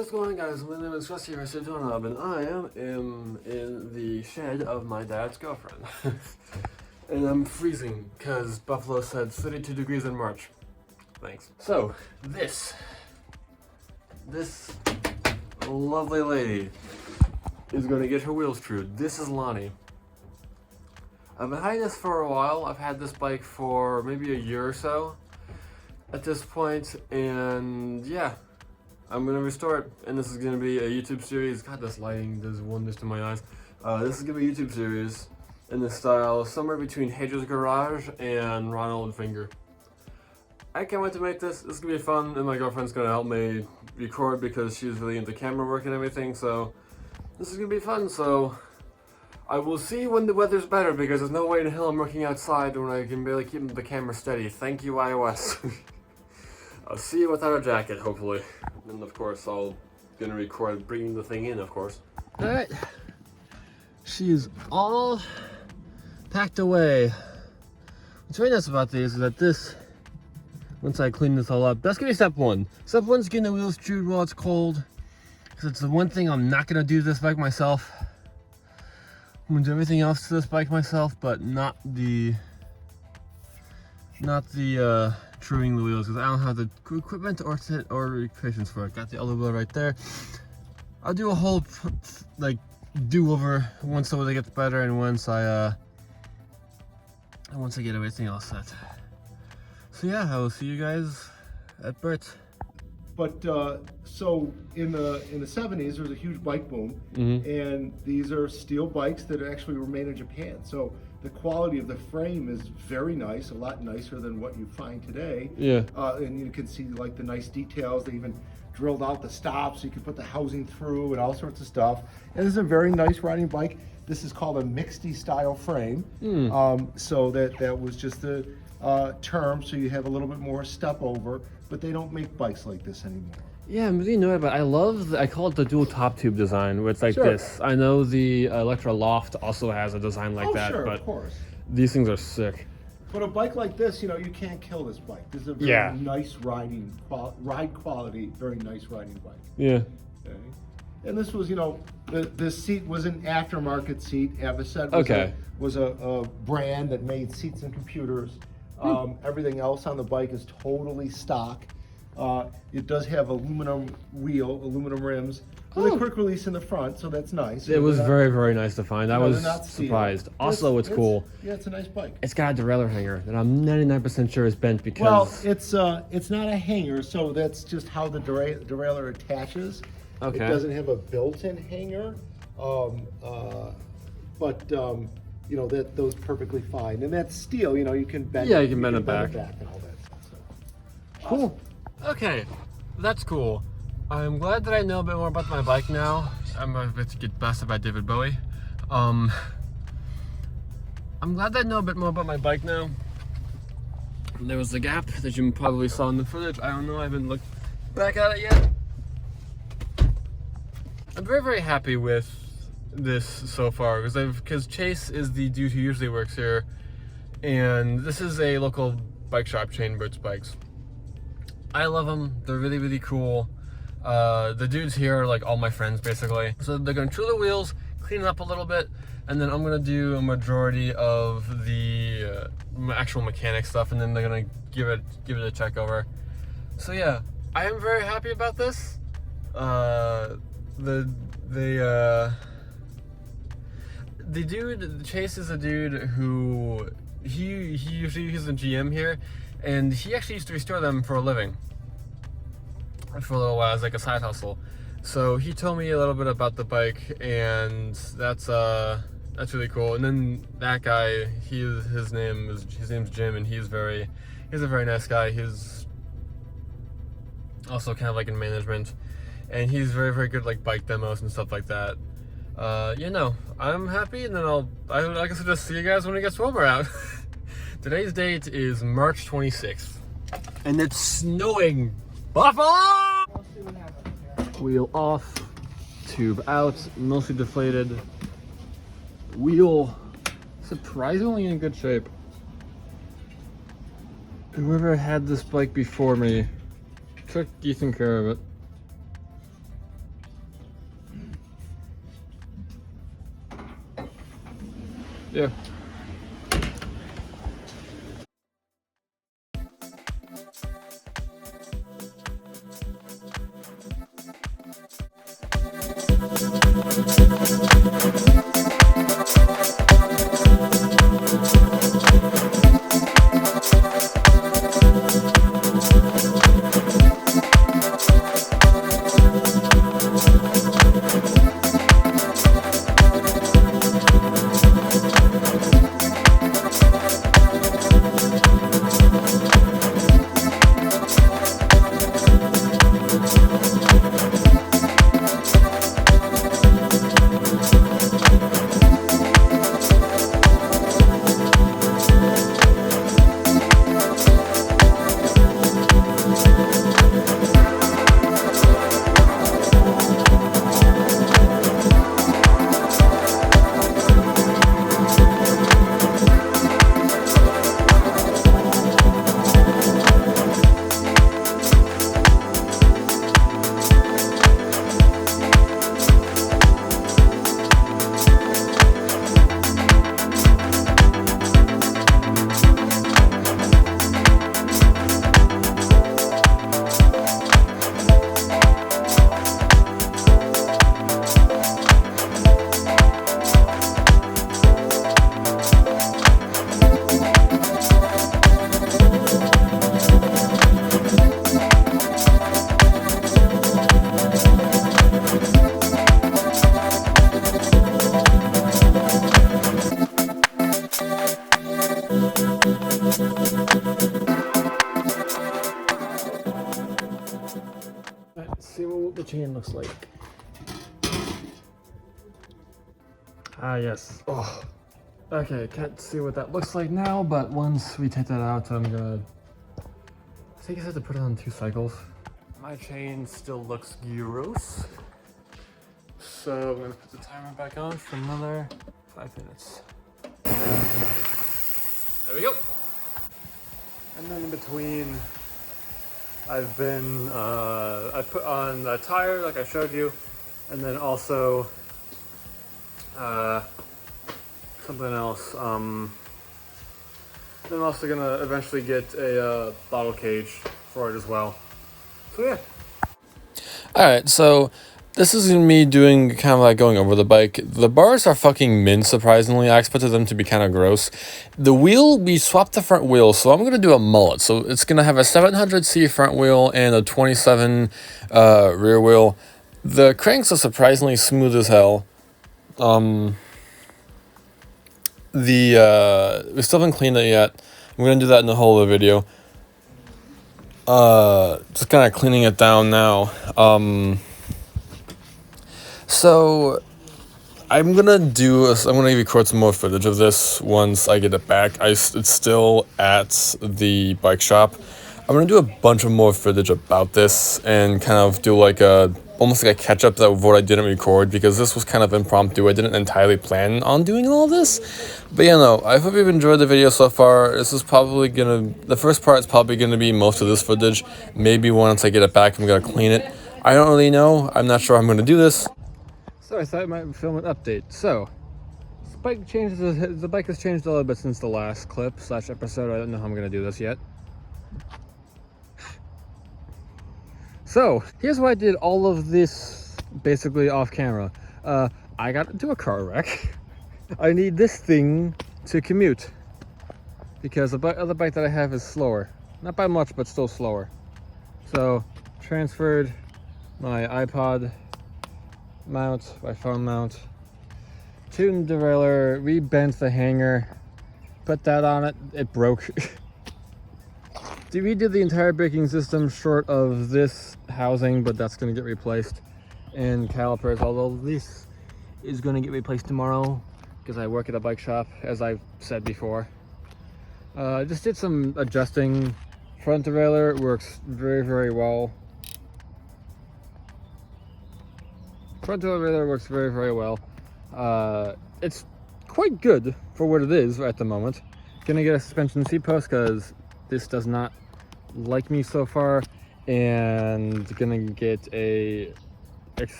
What is going on, guys? My name is Rusty Doorknob, and I am in the shed of my dad's girlfriend. And I'm freezing because Buffalo said 32 degrees in March. Thanks. So, this lovely lady is going to get her wheels trued. This is Lonnie. I've been hiding this for a while. I've had this bike for maybe a year or so at this point, and yeah, I'm gonna restore it, and this is gonna be a YouTube series. God, this lighting does wonders to my eyes. This is gonna be a YouTube series in the style somewhere between Hager's Garage and Ronald Finger. I can't wait to make this. This is gonna be fun, and my girlfriend's gonna help me record because she's really into camera work and everything, so this is gonna be fun. So I will see when the weather's better, because there's no way in hell I'm working outside when I can barely keep the camera steady. Thank you, iOS. I'll see you without a jacket, hopefully. And of course, I'll gonna record bringing the thing in, of course. All right, she is all packed away. What's very nice about these is that this, once I clean this all up, that's gonna be step one. Step one's getting the wheels chewed while it's cold, because it's the one thing I'm not gonna do to this bike myself. I'm gonna do everything else to this bike myself, but not the truing the wheels, because I don't have the equipment or patience for it. Got the other wheel right there. I'll do a whole like do-over once the weather gets better and once I get everything all set. So yeah, I will see you guys at Bert's. But so in the 70s, there was a huge bike boom, and these are steel bikes that actually were made in Japan. So the quality of the frame is very nice, a lot nicer than what you find today. Yeah. And you can see like the nice details. They even drilled out the stops so you can put the housing through and all sorts of stuff. And this is a very nice riding bike. This is called a mixedy style frame. So that was just the term, so you have a little bit more step over, but they don't make bikes like this anymore. Yeah, I'm really annoyed, but I call it the dual top tube design, where it's like this. I know the Electra Loft also has a design like that, sure, but of course. These things are sick. But a bike like this, you know, you can't kill this bike. This is a very nice ride quality, very nice riding bike. Yeah. Okay. And this was, you know, the seat was an aftermarket seat. Avocet was a brand that made seats and computers. Everything else on the bike is totally stock. It does have aluminum rims with a quick release in the front, so that's nice. It was very, very nice to find. I was surprised. Also, it's cool. Yeah, it's a nice bike. It's got a derailleur hanger that I'm 99% sure is bent because... Well, it's not a hanger, so that's just how the derailleur attaches. Okay. It doesn't have a built-in hanger, you know, those perfectly fine. And that's steel, you know, you can bend you can bend it back. And all that stuff. So. Cool. Okay, that's cool. I'm glad that I know a bit more about my bike now. I'm about to get blasted by David Bowie. I'm glad that I know a bit more about my bike now. There was the gap that you probably saw in the footage. I don't know, I haven't looked back at it yet. I'm very, very happy with this so far, because Chase is the dude who usually works here, and this is a local bike shop chain, Bert's Bikes. I love them. They're really, really cool. The dudes here are like all my friends, basically. So they're gonna true the wheels, clean it up a little bit, and then I'm gonna do a majority of the actual mechanic stuff, and then they're gonna give it a check over. So yeah, I am very happy about this. The dude, Chase, is a dude who he's a GM here, and he actually used to restore them for a living for a little while as like a side hustle. So he told me a little bit about the bike, and that's really cool. And then that guy, his name's Jim, and he's a very nice guy. He's also kind of like in management, and he's very, very good like bike demos and stuff like that. You know, I'm happy, and then I guess I'll just see you guys when it gets warmer out. Today's date is March 26th, and it's snowing. Buffalo! Wheel off, tube out, mostly deflated. Wheel surprisingly in good shape. Whoever had this bike before me took decent care of it. Yeah. Let's see what the chain looks like. Ah, yes. Oh. Okay, can't see what that looks like now, but once we take that out, I'm gonna... I think I have to put it on 2 cycles. My chain still looks gross. So I'm gonna put the timer back on for another 5 minutes. There we go. And then in between, I've put on the tire like I showed you, and then also something else. Then I'm also gonna eventually get a bottle cage for it as well. So yeah. Alright, so this is me doing kind of like going over the bike. The bars are fucking mint, surprisingly. I expected them to be kind of gross. The wheel, we swapped the front wheel, so I'm going to do a mullet. So it's going to have a 700C front wheel and a 27 rear wheel. The cranks are surprisingly smooth as hell. We still haven't cleaned it yet. I'm going to do that in the whole other video. Just kind of cleaning it down now. So I'm gonna record some more footage of this once I get it back. It's still at the bike shop. I'm gonna do a bunch of more footage about this and kind of do like almost like a catch up of what I didn't record, because this was kind of impromptu. I didn't entirely plan on doing all this, but yeah, no, I hope you've enjoyed the video so far. This is probably the first part is probably gonna be most of this footage. Maybe once I get it back, I'm gonna clean it. I don't really know. I'm not sure how I'm gonna do this. So I thought I might film an update. So, the bike has changed a little bit since the last clip / episode. I don't know how I'm gonna do this yet. So, here's why I did all of this basically off camera. I got into a car wreck. I need this thing to commute, because the other bike that I have is slower. Not by much, but still slower. So, transferred my iPod mount, my phone mount, tuned the derailleur, rebent the hanger, put that on it, it broke. We did the entire braking system short of this housing, but that's going to get replaced, and calipers, although this is going to get replaced tomorrow because I work at a bike shop, as I've said before. Just did some adjusting. Front derailleur works very, very well. Front derailleur works very, very well. It's quite good for what it is at the moment. Gonna get a suspension seat post because this does not like me so far, and gonna get a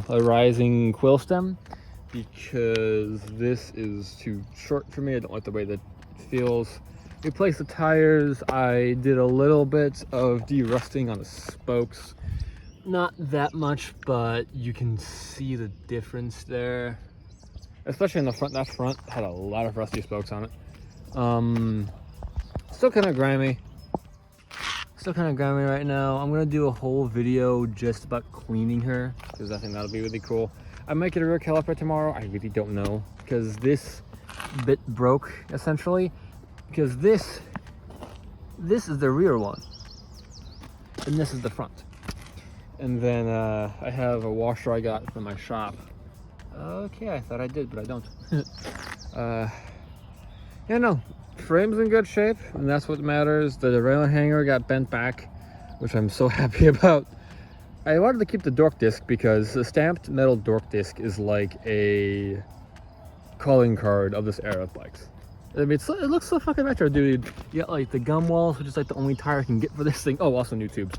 rising quill stem because this is too short for me. I don't like the way that it feels. Replace the tires. I did a little bit of de-rusting on the spokes. Not that much, but you can see the difference there. Especially in the front. That front had a lot of rusty spokes on it. Still kind of grimy. Still kind of grimy right now. I'm gonna do a whole video just about cleaning her because I think that'll be really cool. I might get a rear caliper tomorrow. I really don't know because this bit broke essentially. Because this is the rear one, and this is the front. And then I have a washer I got from my shop. Okay, I thought I did, but I don't. Yeah, no, frame's in good shape, and that's what matters. The derailleur hanger got bent back, which I'm so happy about. I wanted to keep the dork disc because the stamped metal dork disc is like a calling card of this era of bikes. I mean, it looks so fucking retro, dude. You got like the gum walls, which is like the only tire I can get for this thing. Oh, also new tubes.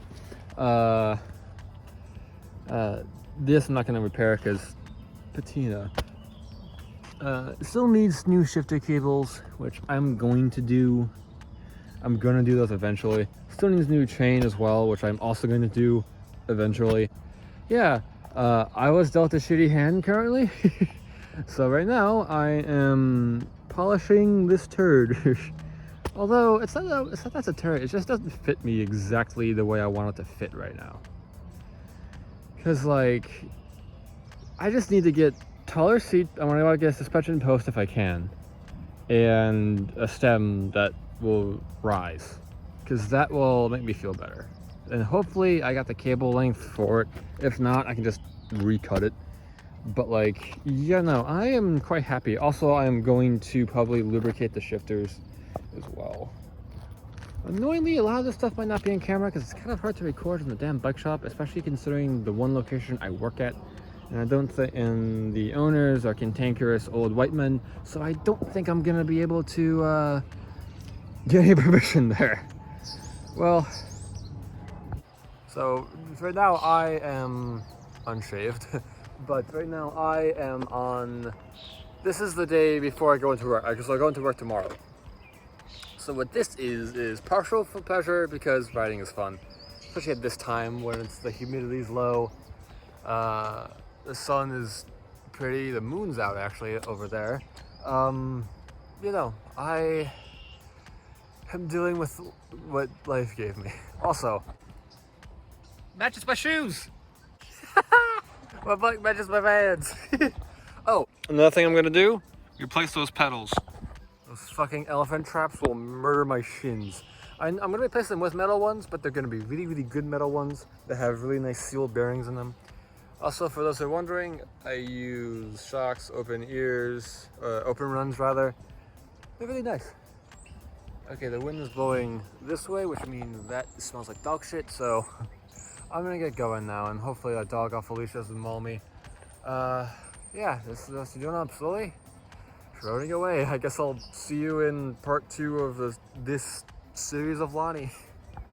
This I'm not gonna repair because patina. It still needs new shifter cables, which I'm going to do. I'm gonna do those eventually. Still needs new chain as well, which I'm also going to do eventually. Yeah, I was dealt a shitty hand currently. So right now I am polishing this turd. Although it's not that's a turd, it just doesn't fit me exactly the way I want it to fit right now. Cause like I just need to get taller seat. I want to get a suspension post if I can, and a stem that will rise, because that will make me feel better. And hopefully I got the cable length for it. If not, I can just recut it. But like, yeah, no, I am quite happy. Also, I am going to probably lubricate the shifters as well. Annoyingly, a lot of this stuff might not be in camera because it's kind of hard to record in the damn bike shop, especially considering the one location I work at. And I don't think, and the owners are cantankerous old white men, so I don't think I'm gonna be able to get any permission there. Well, so right now I am unshaved, but right now I am on, this is the day before I go into work, because I go into work tomorrow. So what this is partial for pleasure because riding is fun, especially at this time when the humidity is low. The sun is pretty, the moon's out actually over there. You know, I am dealing with what life gave me. Also, matches my shoes! My bike matches my Vans. Oh, another thing I'm gonna do, replace those pedals. Those fucking elephant traps will murder my shins. I'm gonna replace them with metal ones, but they're gonna be really, really good metal ones that have really nice seal bearings in them. Also, for those who are wondering, I use shocks, open ears, open runs rather. They're really nice. Okay, the wind is blowing this way, which means that smells like dog shit, so I'm gonna get going now, and hopefully that dog off Alicia doesn't maul me. Yeah, this is us doing up slowly. Running away. I guess I'll see you in part 2 of this series of Lonnie.